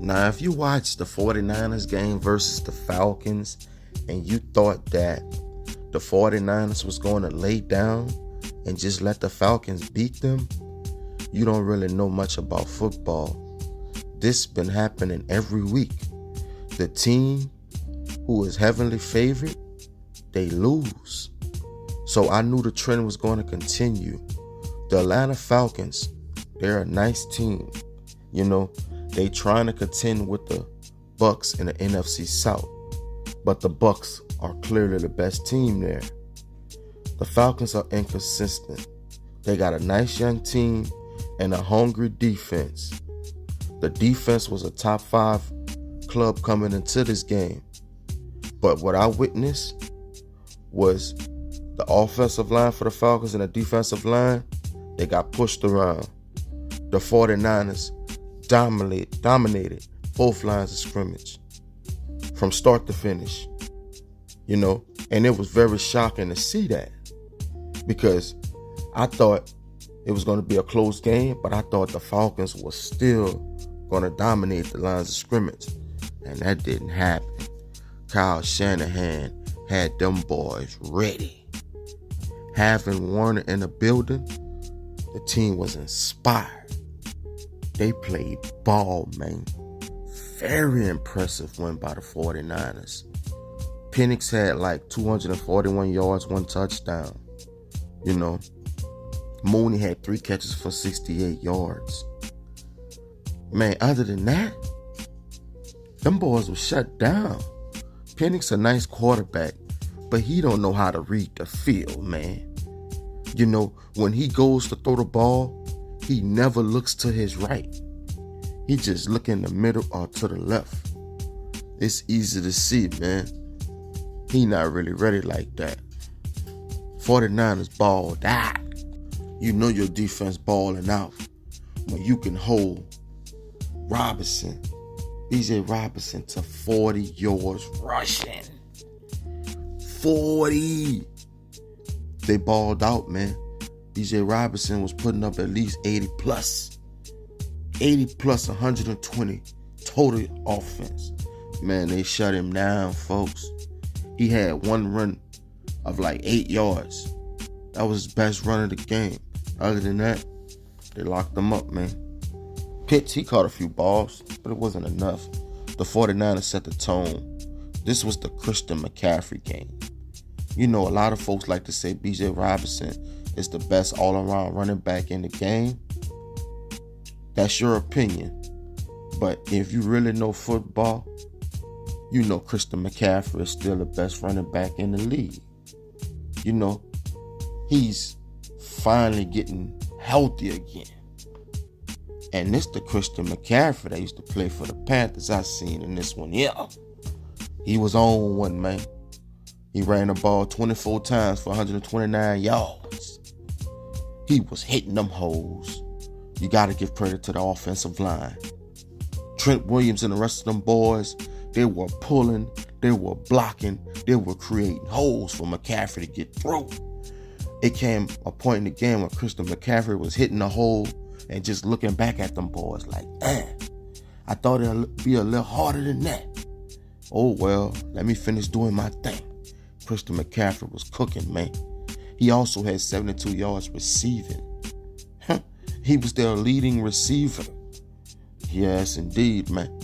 Now, if you watched the 49ers game versus the Falcons and you thought that the 49ers was going to lay down and just let the Falcons beat them, you don't really know much about football. This been happening every week. The team who is heavily favored, they lose. So I knew the trend was going to continue. The Atlanta Falcons, they're a nice team. They trying to contend with the Bucks in the NFC South. But the Bucks are clearly the best team there. The Falcons are inconsistent. They got a nice young team and a hungry defense. The defense was a top 5 club coming into this game. But what I witnessed was the offensive line for the Falcons and the defensive line, they got pushed around. The 49ers dominated both lines of scrimmage from start to finish. And it was very shocking to see that, because I thought it was going to be a close game, but I thought the Falcons was still going to dominate the lines of scrimmage, and that didn't happen. Kyle Shanahan had them boys ready. Having Warner in the building, the team was inspired. They played ball, man. Very impressive win by the 49ers. Penix had like 241 yards, 1 touchdown. Mooney had 3 catches for 68 yards. Man, other than that, them boys were shut down. Penix a nice quarterback, but he don't know how to read the field, man. When he goes to throw the ball, he never looks to his right. He just look in the middle or to the left. It's easy to see, man. He not really ready like that. 49ers balled out. Your defense balling out when you can hold B.J. Robinson to 40 yards rushing. 40. They balled out, man. B.J. Robinson was putting up at least 80 plus 120 total offense. Man, they shut him down, folks. He had 1 run of like 8 yards. That was his best run of the game. Other than that, they locked him up, man. Pitts, he caught a few balls, but it wasn't enough. The 49ers set the tone. This was the Christian McCaffrey game. A lot of folks like to say B.J. Robinson is the best all-around running back in the game. That's your opinion. But if you really know football, Christian McCaffrey is still the best running back in the league. He's finally getting healthy again. And this the Christian McCaffrey that used to play for the Panthers I seen in this one. Yeah. He was on one, man. He ran the ball 24 times for 129 yards. He was hitting them holes. You got to give credit to the offensive line. Trent Williams and the rest of them boys, they were pulling, they were blocking, they were creating holes for McCaffrey to get through. It came a point in the game where Christian McCaffrey was hitting the hole and just looking back at them boys like, I thought it'd be a little harder than that. Oh, well, let me finish doing my thing. Christian McCaffrey was cooking, man. He also had 72 yards receiving. He was their leading receiver. Yes, indeed, man.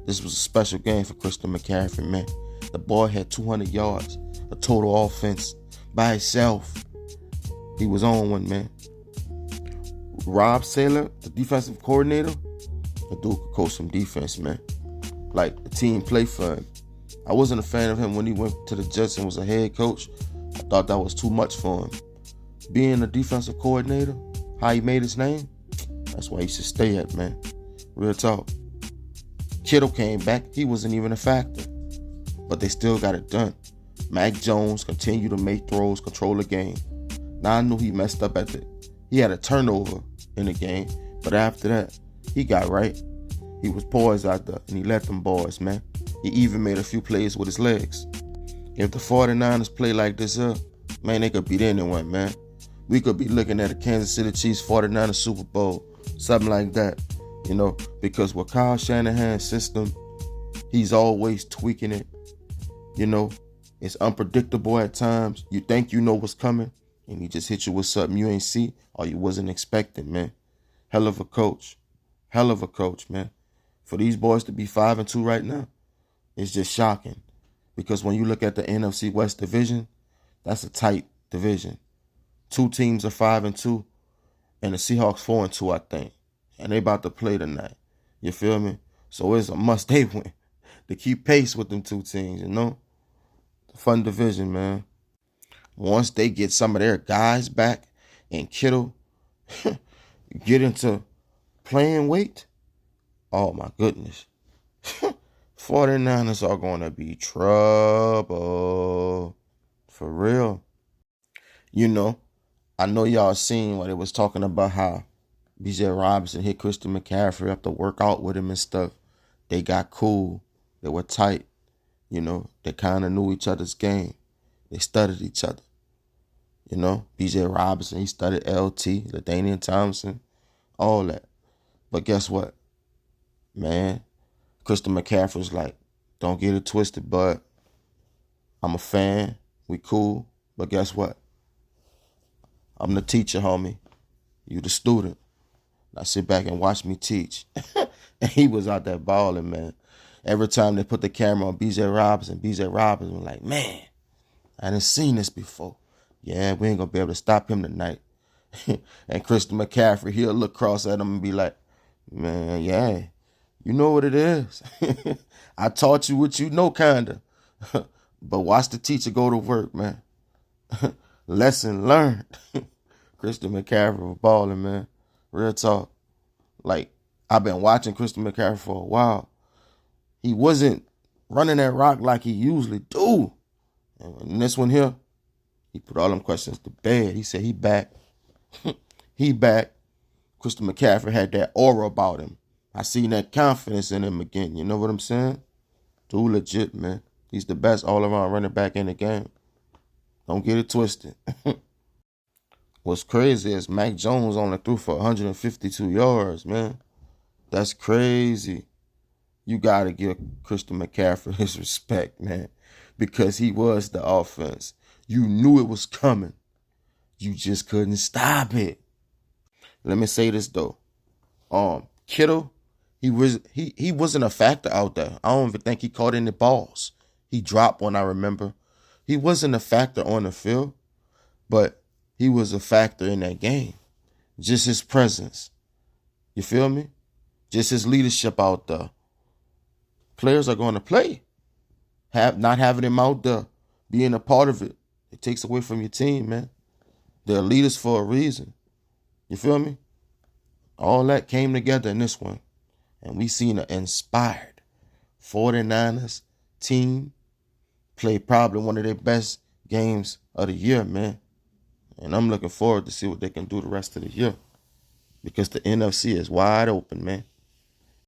This was a special game for Christian McCaffrey, man. The boy had 200 yards, a total offense by himself. He was on one, man. Rob Saylor, the defensive coordinator, the dude could coach some defense, man. Like, the team played for him. I wasn't a fan of him when he went to the Jets and was a head coach. I thought that was too much for him. Being a defensive coordinator, how he made his name, that's why he should stay at, man. Real talk. Kittle came back. He wasn't even a factor. But they still got it done. Mac Jones continued to make throws, control the game. Now, I knew he messed up he had a turnover in the game. But after that, he got right. He was poised out there, and he let them boys, man. He even made a few plays with his legs. If the 49ers play like this, man, they could beat anyone, man. We could be looking at a Kansas City Chiefs 49ers Super Bowl, something like that. Because with Kyle Shanahan's system, he's always tweaking it. It's unpredictable at times. You think you know what's coming, and he just hit you with something you ain't see or you wasn't expecting, man. Hell of a coach. Hell of a coach, man. For these boys to be 5-2 right now, it's just shocking. Because when you look at the NFC West division, that's a tight division. 2 teams are 5-2, and the Seahawks 4-2, I think. And they about to play tonight. You feel me? So it's a must-they win to keep pace with them 2 teams, Fun division, man. Once they get some of their guys back and Kittle get into playing weight, oh my goodness. 49ers are going to be trouble. For real. I know y'all seen what it was talking about how BJ Robinson hit Christian McCaffrey up to work out with him and stuff. They got cool. They were tight. They kind of knew each other's game. They studied each other. BJ Robinson, he studied LT, LaDainian Thompson, all that. But guess what? Man, Christian McCaffrey was like, don't get it twisted, bud. I'm a fan. We cool. But guess what? I'm the teacher, homie. You the student. Now sit back and watch me teach. And he was out there balling, man. Every time they put the camera on BJ Robinson was like, man, I didn't seen this before. Yeah, we ain't going to be able to stop him tonight. And Christian McCaffrey, he'll look across at him and be like, man, yeah, you know what it is. I taught you what you know, kind of. But watch the teacher go to work, man. Lesson learned. Christian McCaffrey was balling, man. Real talk. Like, I've been watching Christian McCaffrey for a while. He wasn't running that rock like he usually do. And in this one here, he put all them questions to bed. He said he back. He back. Christian McCaffrey had that aura about him. I seen that confidence in him again. You know what I'm saying? Dude legit, man. He's the best all-around running back in the game. Don't get it twisted. What's crazy is Mac Jones only threw for 152 yards, man. That's crazy. You got to give Christian McCaffrey his respect, man, because he was the offense. You knew it was coming. You just couldn't stop it. Let me say this, though. Kittle, he wasn't a factor out there. I don't even think he caught any balls. He dropped one, I remember. He wasn't a factor on the field, but he was a factor in that game. Just his presence. You feel me? Just his leadership out there. Players are going to play. Not having him out there, being a part of it, it takes away from your team, man. They're leaders for a reason. You feel me? All that came together in this one. And we seen an inspired 49ers team play probably one of their best games of the year, man. And I'm looking forward to see what they can do the rest of the year. Because the NFC is wide open, man.